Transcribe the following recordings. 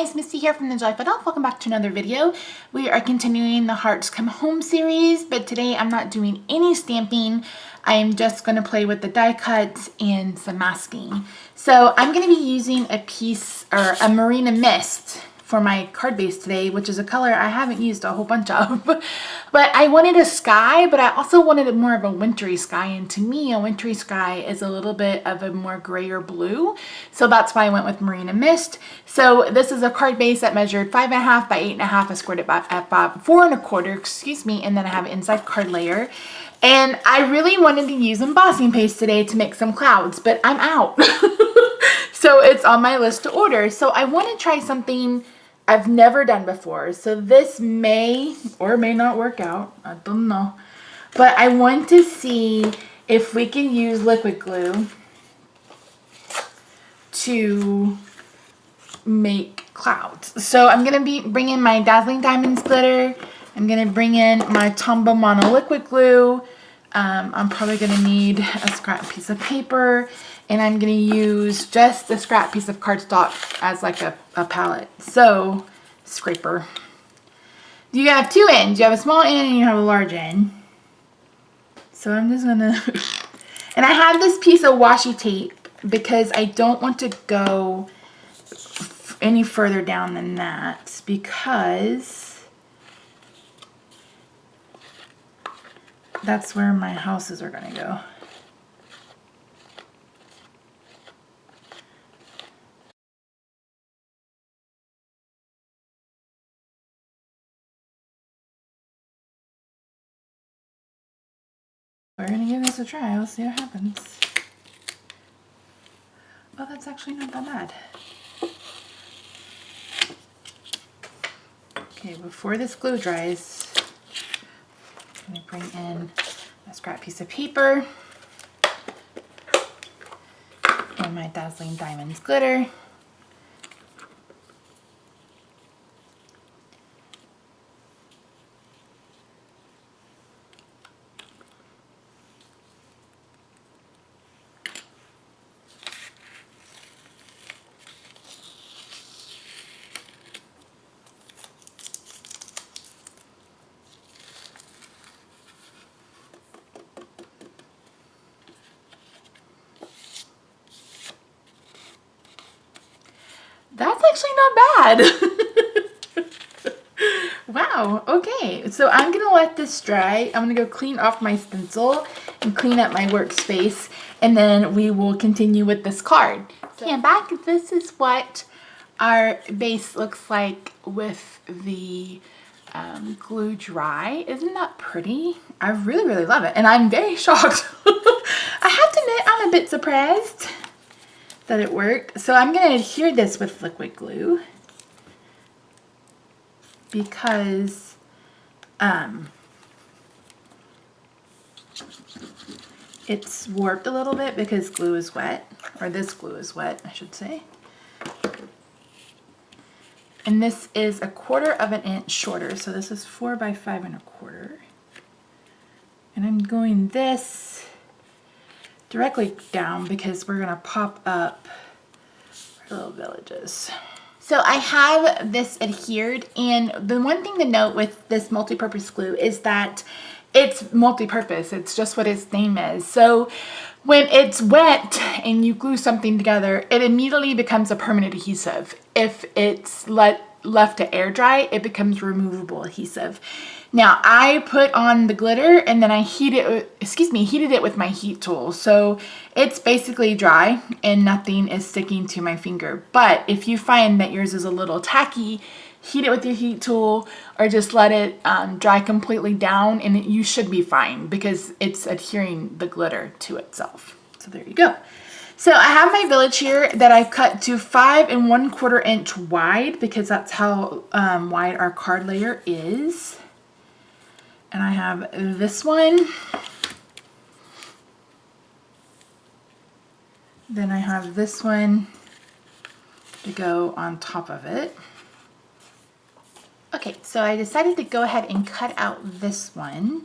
guys, Misty here from TheJollyFatElf. Welcome back to another video. We are continuing the Hearts Come Home series, but today I'm not doing any stamping. I am just going to play with the die cuts and some masking. So I'm going to be using a piece or a Marina Mist for my card base today, which is a color I haven't used a whole bunch of. But I wanted a sky, but I also wanted more of a wintry sky, and to me a wintry sky is a little bit of a more grayer blue, so that's why I went with Marina Mist. So this is a card base that measured 5.5 by 8.5. I scored it at 4 1/4, excuse me, and then I have an inside card layer. And I really wanted to use embossing paste today to make some clouds, but I'm out. So it's on my list to order. So I want to try something I've never done before. So this may or may not work out. I don't know. But I want to see if we can use liquid glue to make clouds. So I'm going to be bringing my Dazzling Diamonds glitter. I'm going to bring in my Tombow Mono liquid glue. I'm probably going to need a scrap piece of paper, and I'm going to use just a scrap piece of cardstock as like a palette. So, scraper. You have two ends. You have a small end and you have a large end. So I'm just going to... And I have this piece of washi tape because I don't want to go any further down than that, because that's where my houses are going to go. We're going to give this a try. We'll see what happens. Oh, that's actually not that bad. Okay, before this glue dries, I'm going to bring in a scrap piece of paper and my Dazzling Diamonds glitter. That's actually not bad. Wow, okay. So I'm going to let this dry. I'm going to go clean off my stencil and clean up my workspace, and then we will continue with this card. So, okay, I'm back. This is what our base looks like with the glue dry. Isn't that pretty? I really, really love it, and I'm very shocked. I have to admit, I'm a bit surprised that it worked. So I'm going to adhere this with liquid glue because it's warped a little bit because glue is wet, or this glue is wet, I should say. And this is 1/4 of an inch shorter, so this is 4 by 5 1/4. And I'm going this directly down because we're going to pop up our little villages. So I have this adhered, and the one thing to note with this multi-purpose glue is that it's multi-purpose. It's just what its name is. So when it's wet and you glue something together, it immediately becomes a permanent adhesive. If it's left to air dry, it becomes removable adhesive. Now I put on the glitter and then I heated it with my heat tool. So it's basically dry and nothing is sticking to my finger. But if you find that yours is a little tacky, heat it with your heat tool, or just let it dry completely down, and you should be fine because it's adhering the glitter to itself. So there you go. So I have my village here that I've cut to 5 1/4 inch wide because that's how wide our card layer is. And I have this one. Then I have this one to go on top of it. Okay, so I decided to go ahead and cut out this one.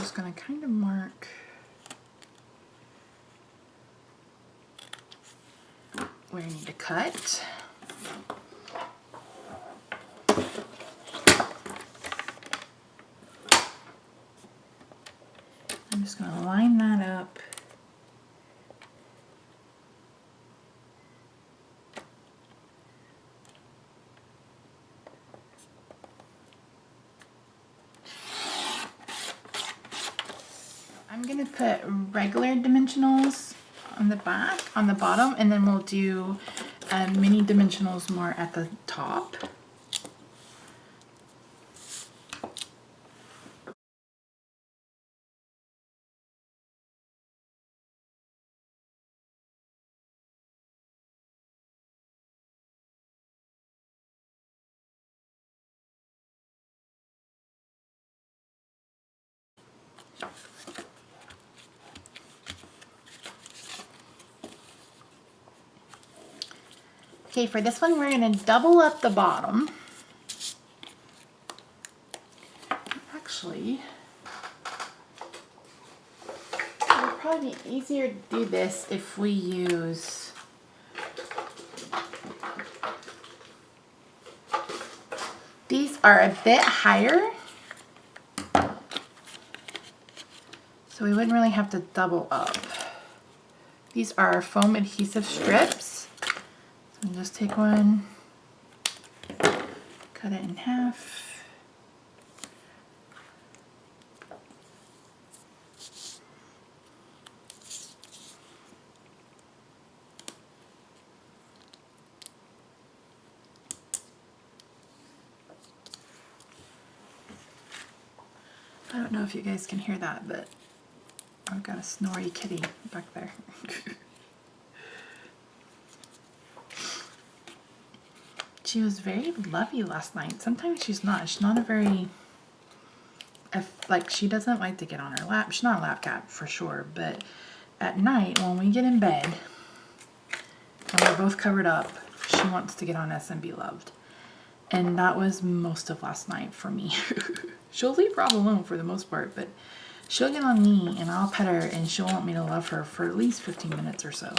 just going to kind of mark where I need to cut. I'm just going to line that up. I'm going to put regular dimensionals on the back, on the bottom, and then we'll do mini dimensionals more at the top. Okay, for this one, we're going to double up the bottom. Actually, it would probably be easier to do this if we use these are a bit higher, so we wouldn't really have to double up. These are foam adhesive strips. So just take one, cut it in half. I don't know if you guys can hear that, but I've got a snory kitty back there. She was very lovey last night. Sometimes she's not. She's not a very, like, she doesn't like to get on her lap. She's not a lap cat for sure, but at night when we get in bed and we're both covered up, she wants to get on us and be loved. And that was most of last night for me. She'll leave Rob alone for the most part, but she'll get on me and I'll pet her and she'll want me to love her for at least 15 minutes or so.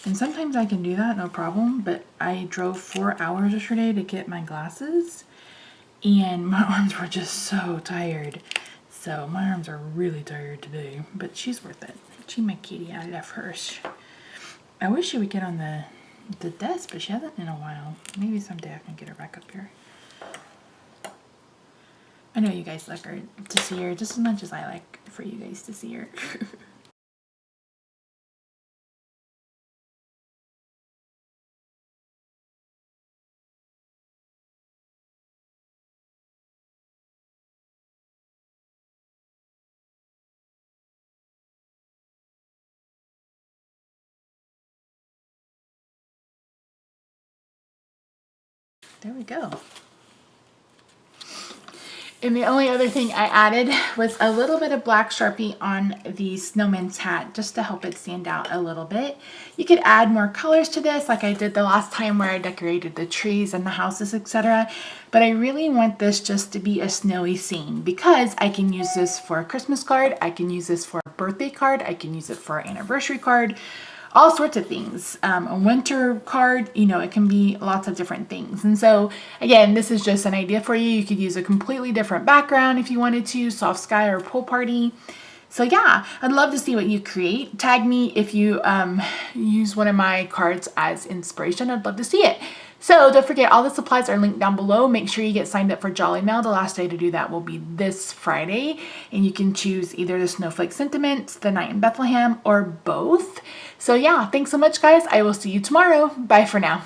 And sometimes I can do that, no problem, but I drove 4 hours yesterday to get my glasses and my arms were just so tired. So my arms are really tired today, but she's worth it. She's my kitty. I love her. I wish she would get on the desk, but she hasn't in a while. Maybe someday I can get her back up here. I know you guys like her to see her just as much as I like for you guys to see her. There we go. And the only other thing I added was a little bit of black Sharpie on the snowman's hat just to help it stand out a little bit. You could add more colors to this like I did the last time where I decorated the trees and the houses, etc. But I really want this just to be a snowy scene because I can use this for a Christmas card, I can use this for a birthday card, I can use it for an anniversary card, all sorts of things. A winter card, you know, it can be lots of different things. And so again, this is just an idea for you. You could use a completely different background if you wanted to, soft sky or pool party. So yeah, I'd love to see what you create. Tag me if you use one of my cards as inspiration. I'd love to see it. So don't forget, all the supplies are linked down below. Make sure you get signed up for Jolly Mail. The last day to do that will be this Friday. And you can choose either the Snowflake Sentiments, the Night in Bethlehem, or both. So yeah, thanks so much, guys. I will see you tomorrow. Bye for now.